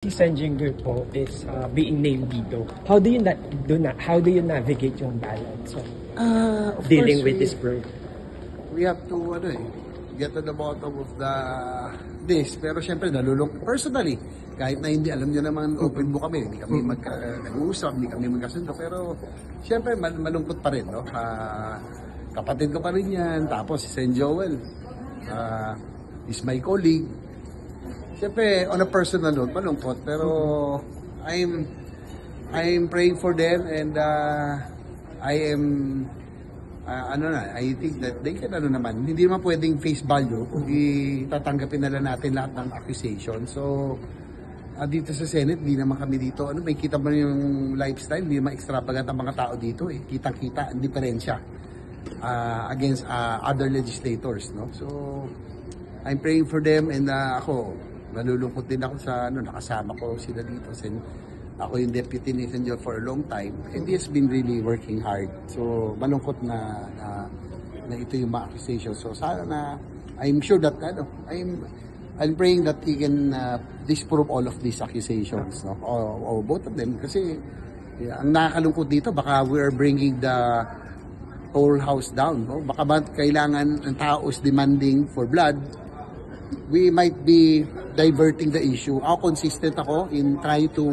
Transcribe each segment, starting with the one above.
Si Sanjinger po is being named dito. How do you navigate yung balance of dealing with this bird? We have to get to the bottom of this. Pero syempre nalulung personally, kahit na hindi alam niyo naman open book kami, hindi kami nag-uusap, hindi kami magkasundo, pero syempre malungkot pa rin, no? Kapatid ko pa rin yan, tapos si Sen Joel is my colleague. Siyempre, on a personal note, malungkot. Pero, I'm praying for them and I am, I think that they can, hindi naman pwedeng face value kung tatanggapin na lang natin lahat ng accusation. So, dito sa Senate, di naman kami dito, may kita mo yung lifestyle, hindi naman extravagant ang mga tao dito eh. Kitang-kita, ang diferensya against other legislators, no? So, I'm praying for them and ako, nalulungkot din ako sa nakasama ko sila dito. Ako yung deputy ni Sen Joel for a long time and he has been really working hard. So malungkot na ito yung mga accusation. So sana I'm sure that I'm praying that he can disprove all of these accusations, no? Or both of them, kasi ang nakakalungkot dito, baka we are bringing the whole house down, no? Baka ba kailangan ng tao is demanding for blood, we might be diverting the issue. Ako consistent ako in trying to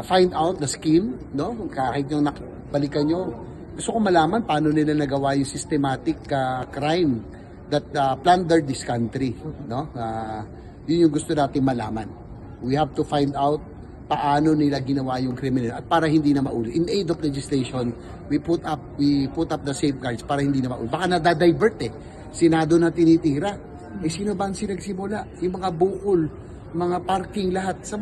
find out the scheme, no? Kahit yung balikan nyo, gusto ko malaman paano nila nagawa yung systematic crime that plundered this country, no? Yun yung gusto natin malaman. We have to find out paano nila ginawa yung criminal at para hindi na mauli. In aid of legislation, we put up the safeguards para hindi na mauli. Baka nadadivert eh. Senado na tinitira. Sino ba ang sinagsimula? Yung mga bukol, mga parking, lahat. Sa